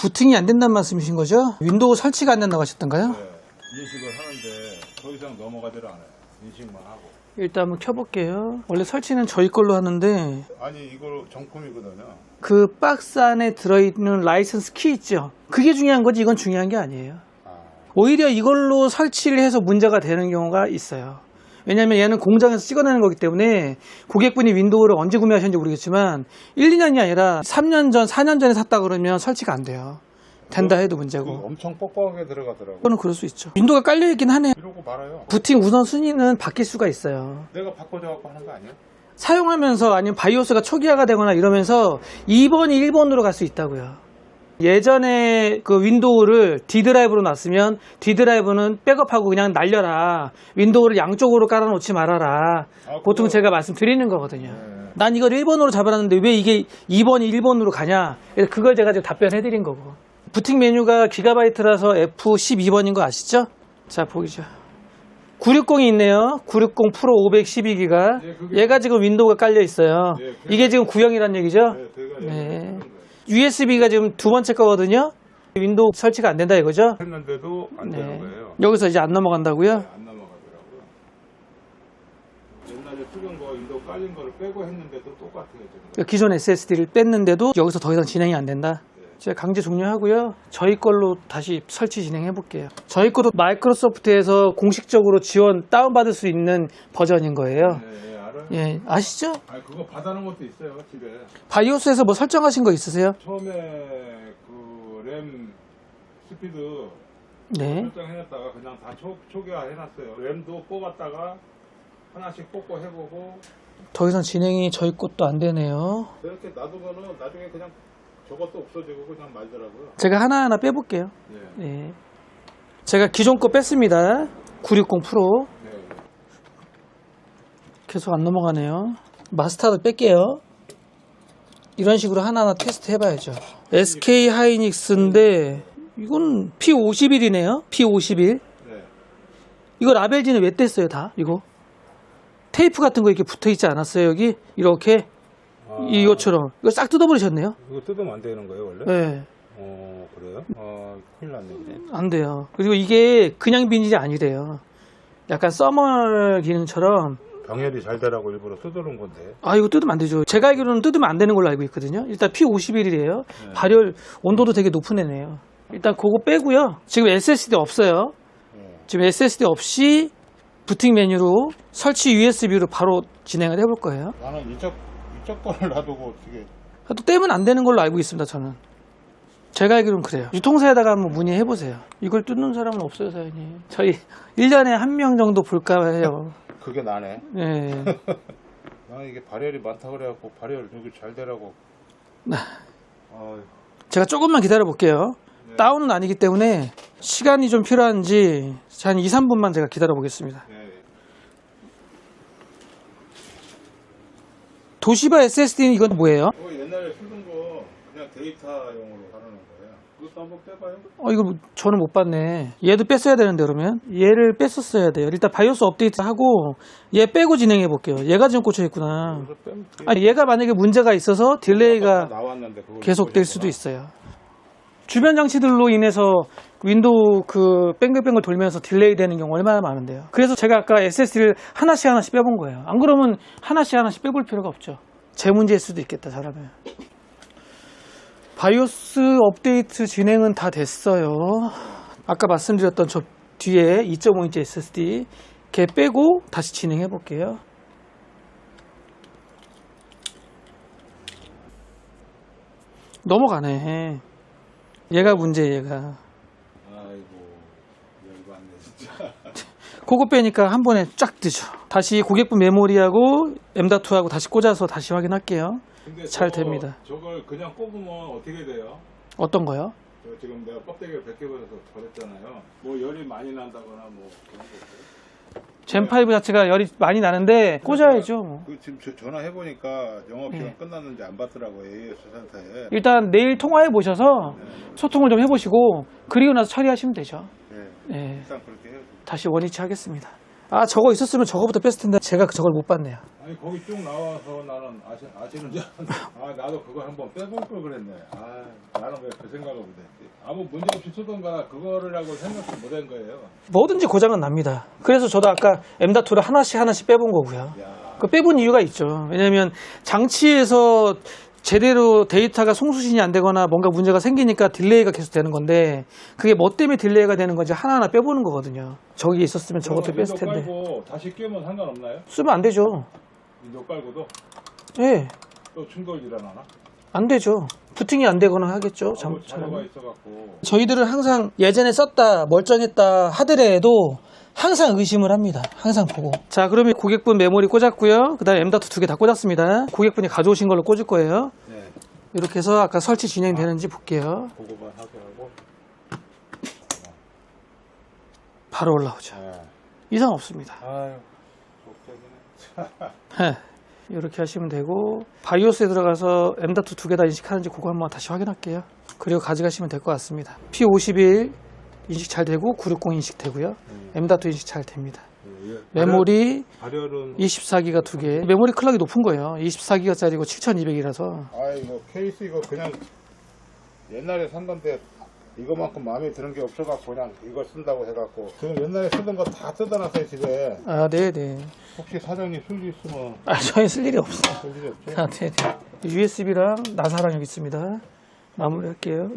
부팅이 안 된다는 말씀이신 거죠? 윈도우 설치가 안 된다고 하셨던가요? 네, 인식을 하는데 더 이상 넘어가지를 않아요. 인식만 하고. 일단 한번 켜볼게요. 원래 설치는 저희 걸로 하는데 아니 이거 정품이거든요. 그 박스 안에 들어있는 라이선스 키 있죠? 그게 중요한 거지 이건 중요한 게 아니에요. 오히려 이걸로 설치를 해서 문제가 되는 경우가 있어요. 왜냐하면 얘는 공장에서 찍어내는 거기 때문에 고객분이 윈도우를 언제 구매하셨는지 모르겠지만 1, 2년이 아니라 3년 전, 4년 전에 샀다 그러면 설치가 안 돼요. 된다 해도 문제고. 엄청 뻑뻑하게 들어가더라고요. 그거는 그럴 수 있죠. 윈도우가 깔려있긴 하네요. 이러고 말아요. 부팅 우선순위는 바뀔 수가 있어요. 내가 바꿔줘갖고 하는 거 아니에요? 사용하면서 아니면 바이오스가 초기화가 되거나 이러면서 2번이 1번으로 갈 수 있다고요. 예전에 그 윈도우를 D 드라이브로 놨으면 D 드라이브는 백업하고 그냥 날려라. 윈도우를 양쪽으로 깔아놓지 말아라. 보통 제가 말씀드리는 거거든요. 난 이걸 1번으로 잡아놨는데 왜 이게 2번이 1번으로 가냐. 그래서 그걸 제가 지금 답변해드린 거고. 부팅 메뉴가 기가바이트라서 F12번인 거 아시죠? 자, 보이죠. 960이 있네요. 960 프로 512기가. 얘가 지금 윈도우가 깔려 있어요. 이게 지금 구형이란 얘기죠? 네. USB가 지금 두 번째 거거든요. 윈도우 설치가 안 된다 이거죠? 했는데도 안 되는 거예요. 여기서 이제 안 넘어간다고요? 안 넘어가더라고요. 옛날에 쓰던 거 윈도우 깔린 거를 빼고 했는데도 똑같아요. 지금. 기존 SSD를 뺐는데도 여기서 더 이상 진행이 안 된다. 제가 강제 종료하고요. 저희 걸로 다시 설치 진행해 볼게요. 저희 것도 마이크로소프트에서 공식적으로 지원 다운받을 수 있는 버전인 거예요. 네, 알아요. 예, 아시죠? 아, 그거 받아놓은 것도 있어요, 집에. 바이오스에서 뭐 설정하신 거 있으세요? 처음에 그 램 스피드 네. 설정해놨다가 그냥 다 초기화 해놨어요. 램도 뽑았다가 하나씩 뽑고 해보고. 더 이상 진행이 저희 것도 안 되네요. 그렇게 놔두면은 나중에 그냥 저것도 없어지고 그냥 말더라고요. 제가 하나하나 빼볼게요. 네. 네. 제가 기존 거 뺐습니다. 960 프로. 네. 계속 안 넘어가네요. 마스터도 뺄게요. 이런 식으로 하나하나 테스트 해봐야죠. SK 하이닉스인데 이건 P51이네요. P51. 네. 이거 라벨지는 왜 뗐어요 다? 이거 테이프 같은 거 이렇게 붙어있지 않았어요 여기? 이렇게 이것처럼 이거 싹 뜯어버리셨네요. 이거 뜯으면 안 되는 거예요 원래? 네. 그래요? 큰일 났네. 안 돼요. 그리고 이게 그냥 비닐이 아니래요. 약간 써멀 기능처럼. 병렬이 잘 되라고 일부러 뜯어놓은 건데. 아, 이거 뜯으면 안 되죠. 제가 알기로는 뜯으면 안 되는 걸로 알고 있거든요. 일단 P51이래요. 발열 온도도 되게 높은 애네요. 일단 그거 빼고요. 지금 SSD 없어요. 지금 SSD 없이 부팅 메뉴로 설치 USB로 바로 진행을 해볼 거예요. 나는 이쪽 거를 놔두고 어떻게. 또 떼면 안 되는 걸로 알고 있습니다, 저는. 제가 알기로는 그래요. 유통사에다가 한번 문의해보세요. 이걸 뜯는 사람은 없어요, 사장님. 저희 1년에 한 명 정도 볼까 해요. 그게 나네. 네. 나는 이게 발열이 많다 그래갖고 발열 여기 잘 되라고. 제가 조금만 기다려 볼게요. 네. 다운은 아니기 때문에 시간이 좀 필요한지 한 2, 3분만 제가 기다려 보겠습니다. 네. 도시바 SSD는 이건 뭐예요? 옛날에 쓰던 거 그냥 데이터용으로 다루는 거예요. 그것도 한번 빼봐요. 이거 저는 못 봤네. 얘도 뺐어야 되는데 그러면 얘를 뺐었어야 돼요. 일단 바이오스 업데이트 하고 얘 빼고 진행해 볼게요. 얘가 지금 꽂혀 있구나. 아니 얘가 만약에 문제가 있어서 딜레이가 계속될 수도 있어요. 주변 장치들로 인해서 윈도우 그 뺑글뺑글 돌면서 딜레이 되는 경우 얼마나 많은데요. 그래서 제가 아까 SSD를 하나씩 빼본 거예요. 안 그러면 하나씩 빼볼 필요가 없죠. 제 문제일 수도 있겠다 잘하면. 바이오스 업데이트 진행은 다 됐어요. 아까 말씀드렸던 저 뒤에 2.5인치 SSD 걔 빼고 다시 진행해 볼게요. 넘어가네. 얘가 문제예요, 얘가. 열고 왔네 진짜. 그거 빼니까 한 번에 쫙 뜨죠. 다시 고객분 메모리하고 M.2하고 다시 꽂아서 다시 확인할게요. 근데 잘 됩니다. 저걸 그냥 꼽으면 어떻게 돼요? 어떤 거요? 지금 내가 껍데기를 벗겨버려서 저랬잖아요. 뭐 열이 많이 난다거나 뭐 그런 거 없어요? 젠5 자체가 열이 많이 나는데 꽂아야죠. 지금 전화해보니까 영업시간 끝났는지 안 받더라고요. AS 센터에. 일단 내일 통화해 보셔서 소통을 좀 해보시고 그리고 나서 처리하시면 되죠. 네. 네. 일단 그렇게 해요. 다시 원위치 하겠습니다. 아, 저거 있었으면 저거부터 뺐을 텐데 제가 저걸 못 봤네요. 아니 거기 쭉 나와서 나는 아시는 줄 알았는데 아 나도 그거 한번 빼볼 걸 그랬네. 아 나는 왜 그 생각을 못했지. 아무 문제 없이 쓰던가 그거라고 생각도 못한 거예요. 뭐든지 고장은 납니다. 그래서 저도 아까 M.2를 하나씩 빼본 거고요. 야, 그 빼본 이유가 있죠. 왜냐면 장치에서 제대로 데이터가 송수신이 안 되거나 뭔가 문제가 생기니까 딜레이가 계속 되는 건데 그게 뭐 때문에 딜레이가 되는 건지 하나하나 빼보는 거거든요. 저기 있었으면 저것도 그러면 뺐을 윈도우 텐데 깔고 다시 끼우면 상관없나요? 쓰면 안 되죠. 윈도우 깔고도 예, 또 충돌 일어나나? 안 되죠. 부팅이 안 되거나 하겠죠. 자료가 있어갖고 저희들은 항상 예전에 썼다 멀쩡했다 하더라도 항상 의심을 합니다. 항상 보고. 자, 그러면 고객분 메모리 꽂았고요. 그 다음에 M.2 두 개 다 꽂았습니다. 고객분이 가져오신 걸로 꽂을 거예요. 네 이렇게 해서 아까 설치 진행되는지 볼게요. 그거만 확인하고 바로 올라오죠. 네. 이상 없습니다. 아유 속되기네. 이렇게 하시면 되고 바이오스에 들어가서 M.2 두 개 다 인식하는지 그거 한번 다시 확인할게요. 그리고 가져가시면 될 것 같습니다. P51 인식 잘 되고 960 인식 되고요. M.2 인식 잘 됩니다. 메모리 발열은 24기가 두 개. 메모리 클럭이 높은 거예요. 24기가짜리고 7200이라서. 아 이거 케이스 이거 그냥 옛날에 산 건데 이거만큼 마음에 드는 게 없어갖고 그냥 이거 쓴다고 해갖고 지금 옛날에 쓰던 거 다 뜯어놨어요 집에. 아, 네네. 혹시 사장님 쓸 일 있으면 아, 저희 쓸 일이 없어요. 쓸 일이 없죠? 아, 네네. USB랑 나사랑 여기 있습니다. 마무리할게요.